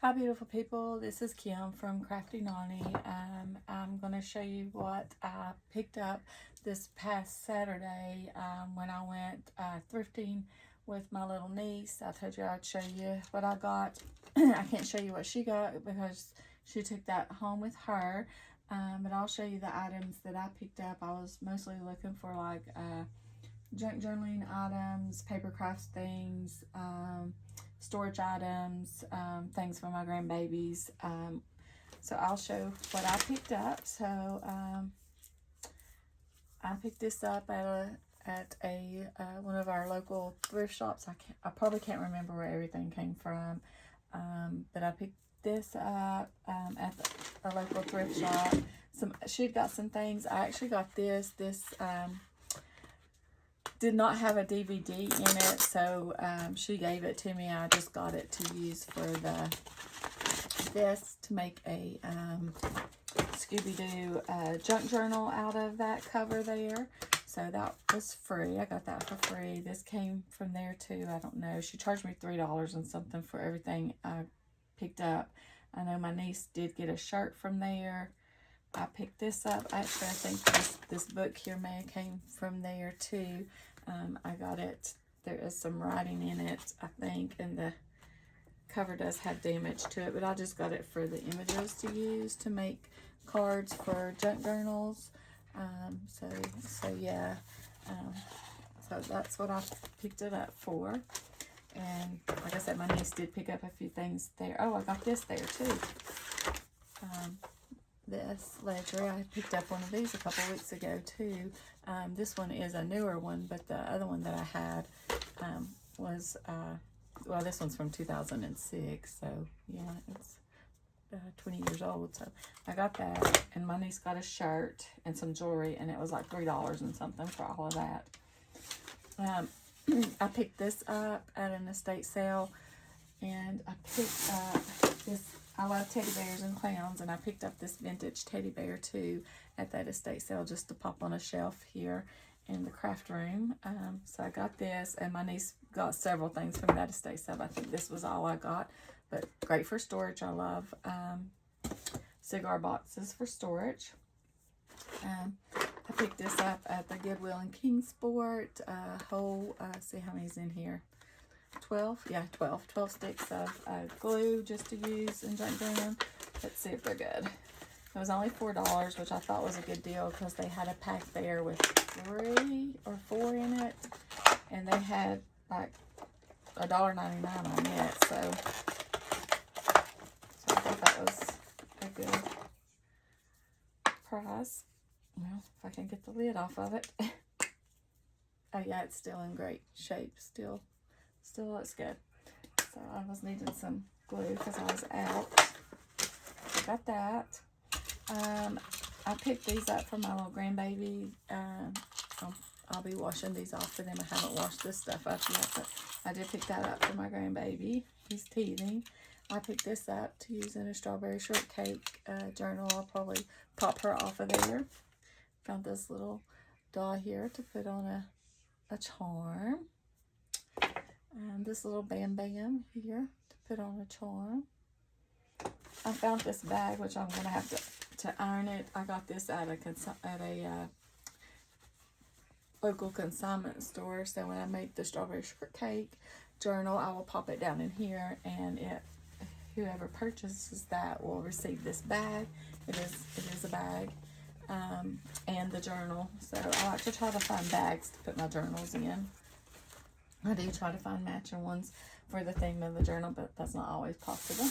Hi beautiful people, this is Kim from Crafty Nani. I'm going to show you what I picked up this past Saturday when I went thrifting with my little niece. I told you I'd show you what I got. I can't show you what she got because she took that home with her, but I'll show you the items that I picked up. I was mostly looking for like junk journaling items, paper crafts things, storage items, things for my grandbabies. So I'll show what I picked up. So I picked this up at a one of our local thrift shops. I probably can't remember where everything came from, but I picked this up at a local thrift shop. She'd got some things. I actually got this. Did not have a DVD in it, so she gave it to me. I just got it to use for this to make a Scooby-Doo junk journal out of that cover there. So that was free. I got that for free. This came from there too. I don't know. She charged me $3 and something for everything I picked up. I know my niece did get a shirt from there. I picked this up. Actually, I think this book here may have came from there too. I got it. There is some writing in it, I think, and the cover does have damage to it, but I just got it for the images to use to make cards for junk journals. So yeah. So that's what I picked it up for. And like I said, my niece did pick up a few things there. Oh, I got this there too. This ledger, I picked up one of these a couple weeks ago too. This one is a newer one, but the other one that I had was, well, this one's from 2006, so yeah, it's 20 years old. So I got that, and my niece got a shirt and some jewelry, and it was like $3 and something for all of that. I picked this up at an estate sale, and I picked up this. I love teddy bears and clowns, and I picked up this vintage teddy bear too at that estate sale just to pop on a shelf here in the craft room. So I got this, and my niece got several things from that estate sale. I think this was all I got, but great for storage. I love cigar boxes for storage. I picked this up at the Goodwill in Kingsport. Whole, see how many's in here. 12, yeah, 12 sticks of glue just to use in junk journaling. Let's see if they're good. It was only $4, which I thought was a good deal because they had a pack there with 3 or 4 in it, and they had like $1.99 on it. So I thought that was a good price. Well, if I can get the lid off of it. Oh yeah, it's still in great shape. Still looks good. So I was needing some glue because I was out. Got that. I picked these up for my little grandbaby. I'll be washing these off for them. I haven't washed this stuff up yet, but I did pick that up for my grandbaby. He's teething. I picked this up to use in a strawberry shortcake journal. I'll probably pop her off of there. Found this little doll here to put on a charm. And this little Bam Bam here to put on a charm. I found this bag, which I'm going to have to iron it. I got this at a local consignment store. So when I make the strawberry shortcake journal, I will pop it down in here, and whoever purchases that will receive this bag. It is a bag, and the journal. So I like to try to find bags to put my journals in. I do try to find matching ones for the theme of the journal, but that's not always possible.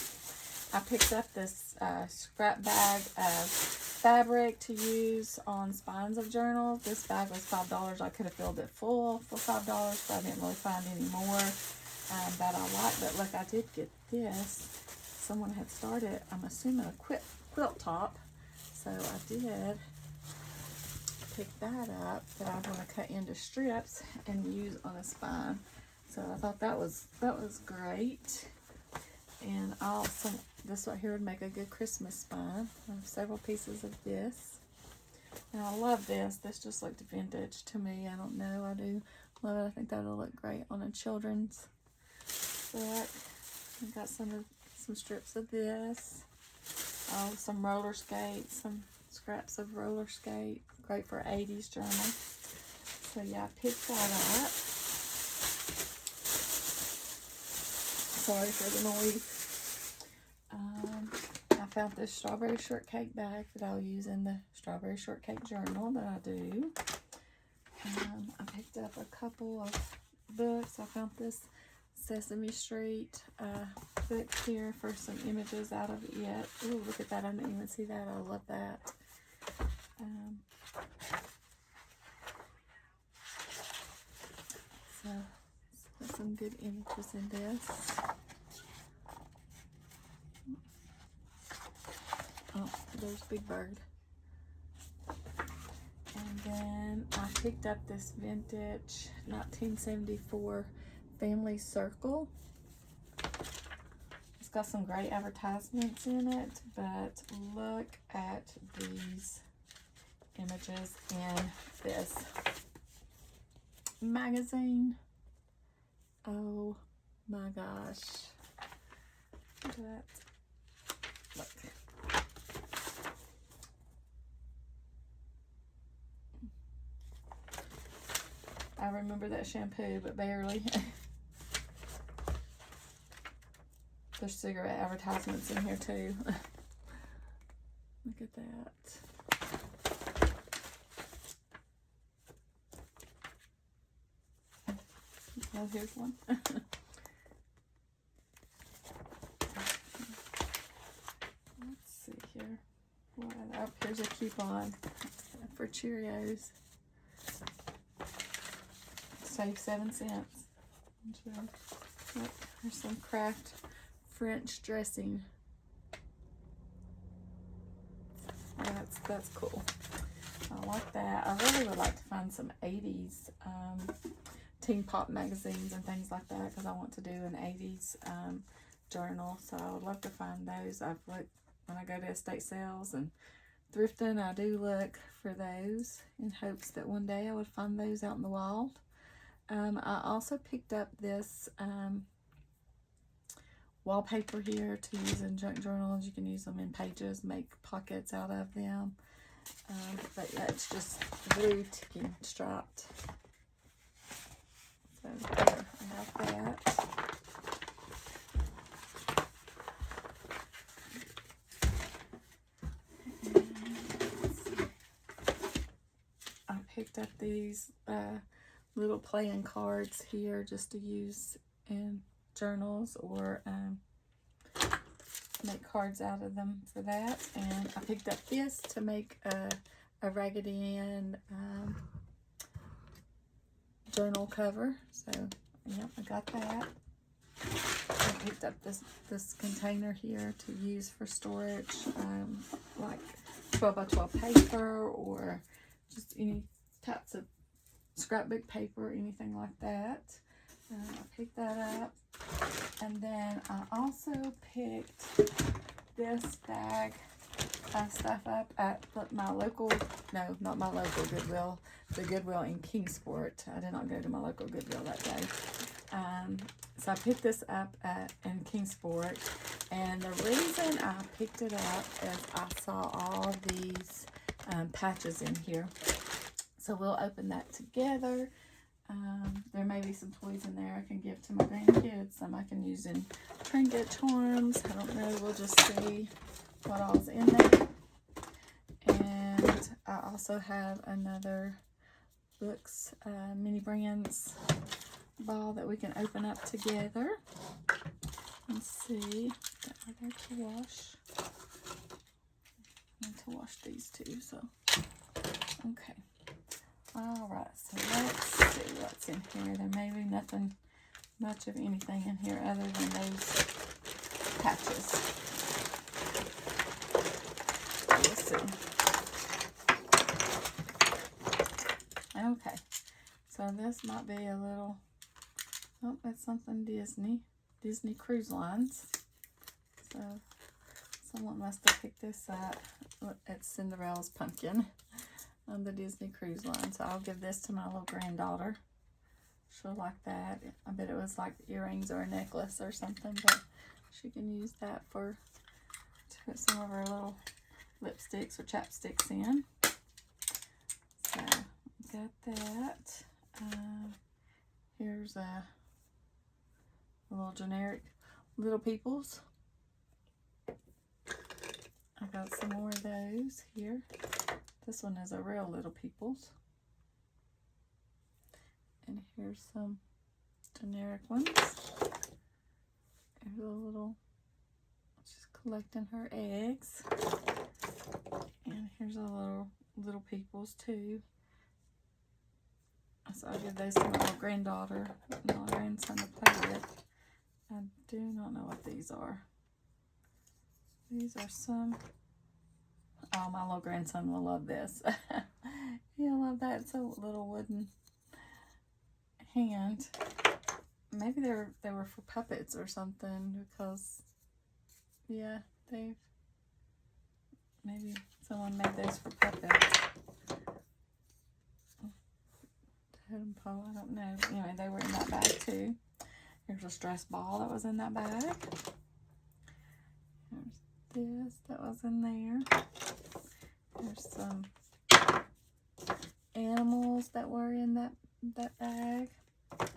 I picked up this scrap bag of fabric to use on spines of journals. This bag was $5. I could have filled it full for $5, but I didn't really find any more that I like. But look, I did get this. Someone had started, I'm assuming, a quilt top. So I did pick that up that I'm going to cut into strips and use on a spine. So I thought that was great. And also this right here would make a good Christmas spine. I have several pieces of this, and I love this. This just looked vintage to me. I don't know, I do love it. I think that'll look great on a children's book. I've got some some strips of this. Oh, some roller skates, some scraps of roller skate. Great for 80s journal. So yeah, I picked that up. Sorry for the noise. I found this strawberry shortcake bag that I'll use in the strawberry shortcake journal that I do. I picked up a couple of books. I found this Sesame Street book here for some images out of it. Oh, look at that. I didn't even see that. I love that. So, let's put some good images in this. Oh, there's Big Bird. And then I picked up this vintage 1974 Family Circle. It's got some great advertisements in it, but look at these images in this magazine. Oh my gosh. Look at that. Look. I remember that shampoo, but barely. There's cigarette advertisements in here too. Look at that. Oh, here's one. Let's see here. Oh, here's a coupon for Cheerios. Save 7 cents. Look, there's some Kraft French dressing. That's cool. I like that. I really would like to find some 80s teen pop magazines and things like that, because I want to do an 80s journal. So I would love to find those. I've looked when I go to estate sales and thrifting. I do look for those in hopes that one day I would find those out in the wild. I also picked up this wallpaper here to use in junk journals. You can use them in pages, make pockets out of them. But yeah, it's just blue ticking striped. So there, I got that. I picked up these little playing cards here just to use in journals or make cards out of them for that. And I picked up this to make a Raggedy Ann journal cover. So yeah, I got that. I picked up this container here to use for storage, like 12 by 12 paper or just any types of scrapbook paper, anything like that. I picked that up. And then I also picked this bag of stuff up at my local, no, not my local Goodwill, the Goodwill in Kingsport. I did not go to my local Goodwill that day. So I picked this up in Kingsport. And the reason I picked it up is I saw all these patches in here. So we'll open that together. There may be some toys in there I can give to my grandkids. Some I can use in trinket charms. I don't know. We'll just see what all's in there. And I also have another Books Mini Brands ball that we can open up together. Let's see. Got right there to wash. I need to wash these too. So, okay. Alright, so let's see what's in here. There may be nothing, much of anything in here other than those patches. Let's see. Okay, so this might be a little, oh, that's something Disney Cruise Lines. So someone must have picked this up. Look, it's Cinderella's pumpkin on the Disney Cruise Line. So I'll give this to my little granddaughter. She'll like that. I bet it was like earrings or a necklace or something, but She can use that to put some of her little lipsticks or chapsticks in. So, got that. Here's a little generic Little Peoples. I got some more of those here. This one is a real Little Peoples. And here's some generic ones. Here's a little, she's collecting her eggs. And here's a Little Peoples too. So I'll give those to my little granddaughter and my grandson to play with. I do not know what these are. These are some, oh, my little grandson will love this. He'll love that. It's a little wooden hand. Maybe they were for puppets or something, because, yeah, maybe someone made those for puppets. Totem pole, I don't know. Anyway, they were in that bag too. Here's a stress ball that was in that bag. Here's this that was in there. There's some animals that were in that bag.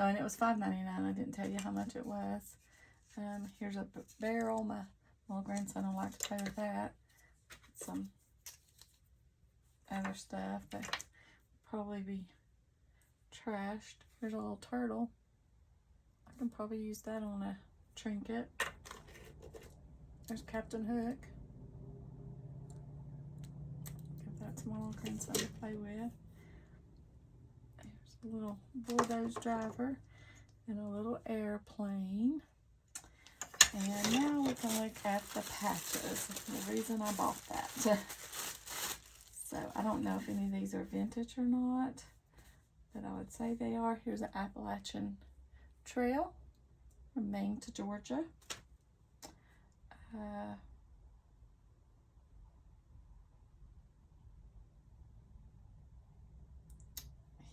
Oh, and it was $5.99. I didn't tell you how much it was. Here's a barrel. My little grandson will like to play with that. Some other stuff that would probably be trashed. Here's a little turtle. I can probably use that on a trinket. There's Captain Hook. Give that to my little grandson to play with. There's a little bulldoze driver and a little airplane. And now we can look at the patches. The reason I bought that. So I don't know if any of these are vintage or not, but I would say they are. Here's an Appalachian Trail from Maine to Georgia.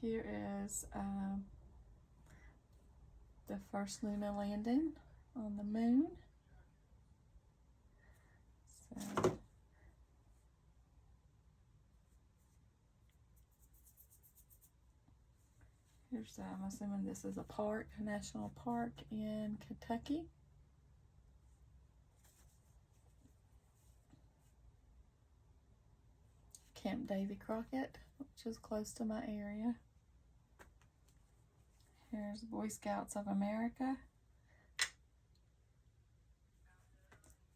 Here is the first lunar landing on the moon. So here's, I'm assuming this is a park, a national park in Kentucky. Camp Davy Crockett, which is close to my area. Here's Boy Scouts of America.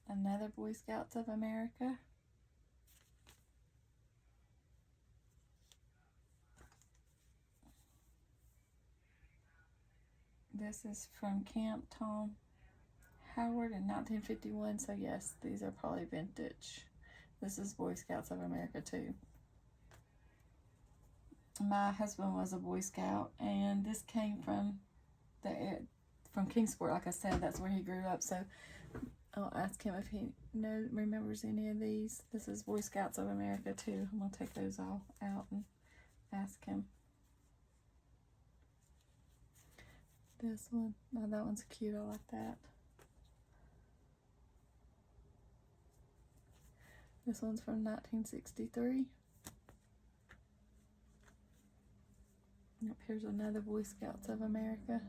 Another Boy Scouts of America. This is from Camp Tom Howard in 1951, so yes, these are probably vintage. This is Boy Scouts of America too. My husband was a Boy Scout, and this came from Kingsport. Like I said, that's where he grew up. So I'll ask him if he remembers any of these. This is Boy Scouts of America too. I'm gonna take those all out and ask him. This one, oh, that one's cute. I like that. This one's from 1963. Yep, here's another Boy Scouts of America.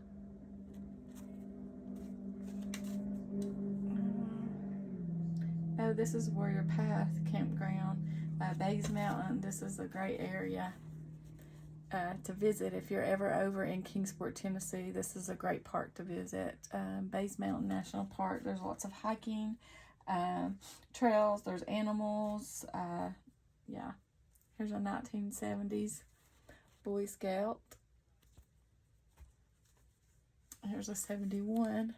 Oh, this is Warrior Path Campground, Bays Mountain. This is a great area to visit if you're ever over in Kingsport, Tennessee. This is a great park to visit. Bays Mountain National Park. There's lots of hiking, trails. There's animals. Yeah. Here's a 1970s Boy Scout. Here's a 71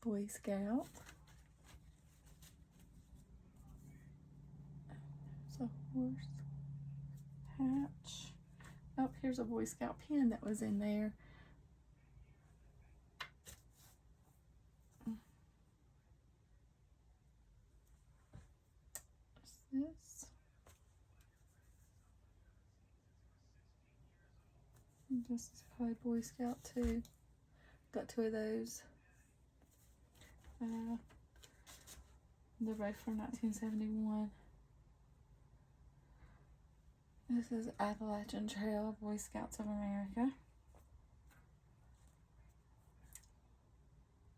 Boy Scout. There's a horse hatch. Oh, here's a Boy Scout pin that was in there. What's this? This is probably Boy Scout too. Got two of those. They're both from 1971. This is Appalachian Trail, Boy Scouts of America.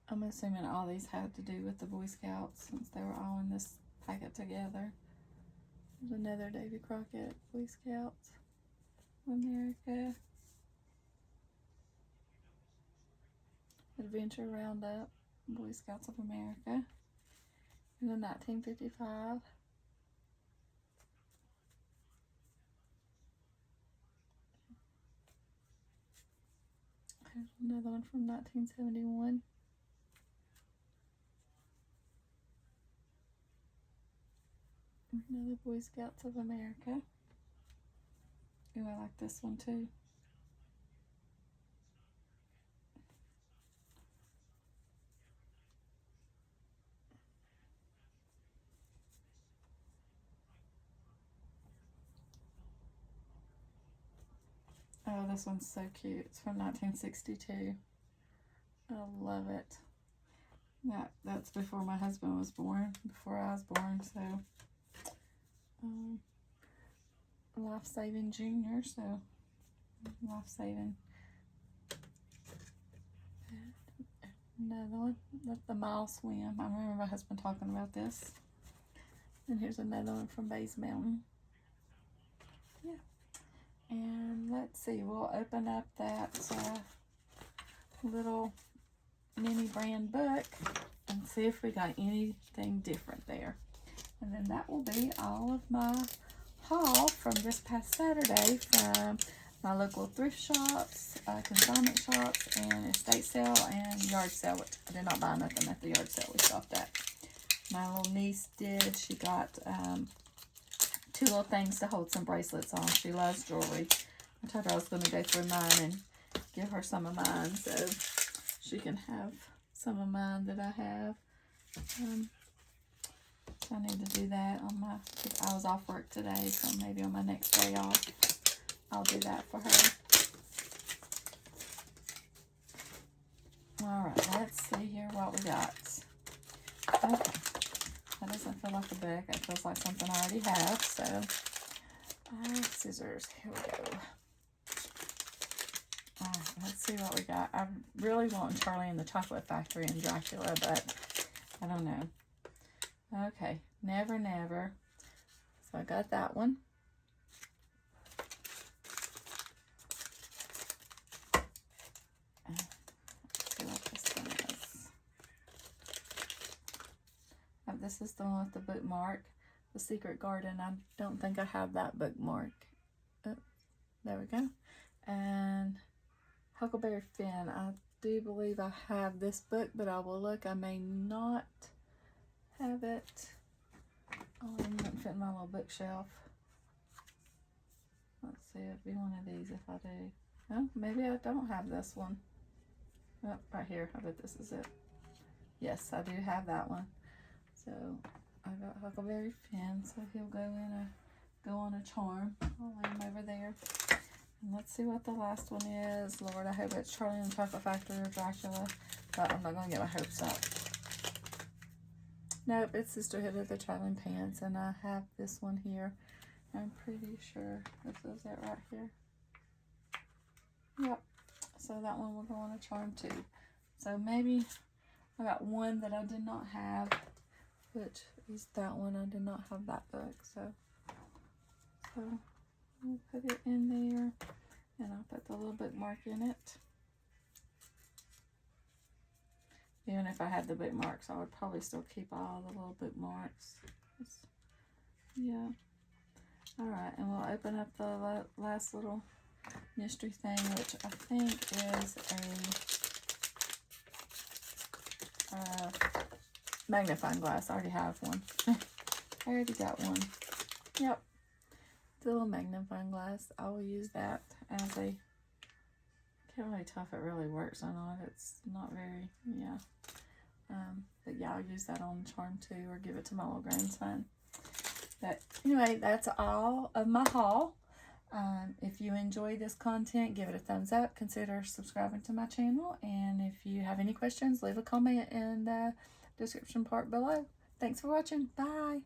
I'm assuming all these had to do with the Boy Scouts since they were all in this packet together. There's another Davy Crockett, Boy Scouts of America. Adventure Roundup, Boy Scouts of America. And in 1955. Here's another one from 1971. Another Boy Scouts of America. Ooh, I like this one too. Oh, this one's so cute. It's from 1962. I love it. That's before my husband was born, before I was born, so Life Saving Junior, so Life Saving. Another one, the Mile Swim. I remember my husband talking about this. And here's another one from Bays Mountain. Yeah. And let's see, we'll open up that little mini brand book and see if we got anything different there. And then that will be all of my haul from this past Saturday from my local thrift shops, consignment shops, and estate sale and yard sale, which I did not buy nothing at the yard sale we stopped at. My little niece did. She got 2 little things to hold some bracelets on. She loves jewelry. I told her I was going to go through mine and give her some of mine so she can have some of mine that I have. So I need to do that on my, I was off work today, so maybe on my next day off, I'll do that for her. All right, let's see here what we got. Okay, that doesn't feel like a book. It feels like something I already have, so scissors, here we go. All right, let's see what we got. I really want Charlie and the Chocolate Factory and Dracula, but I don't know. Okay, Never Never. So I got that one. Let's see what this one is. This is the one with the bookmark. The Secret Garden. I don't think I have that bookmark. Oh, there we go. And Huckleberry Finn. I do believe I have this book, but I will look. I may not have it. Oh, it wouldn't fit in my little bookshelf. Let's see, it'd be one of these if I do. Oh, maybe I don't have this one. Oh, right here. I bet this is it. Yes, I do have that one. So I got Huckleberry Finn, so he'll go on a charm. I'll lay him over there. And let's see what the last one is. Lord, I hope it's Charlie and the Chocolate Factory or Dracula, but I'm not going to get my hopes up. Nope, it's Sisterhood of the Traveling Pants, and I have this one here. I'm pretty sure this is it right here. Yep, so that one will go on a charm too. So maybe I got one that I did not have, which is that one. I did not have that book, so I'll put it in there, and I'll put the little bookmark in it. Even if I had the bookmarks, I would probably still keep all the little bookmarks. Yeah. All right, and we'll open up the last little mystery thing, which I think is a magnifying glass. I already have one. I already got one. Yep. The little magnifying glass. I will use that as a... Can't really tell if it really works or not. It's not very, yeah. But yeah, I'll use that on the charm too, or give it to my little grandson. But anyway, that's all of my haul. If you enjoy this content, give it a thumbs up. Consider subscribing to my channel. And if you have any questions, leave a comment in the description part below. Thanks for watching. Bye.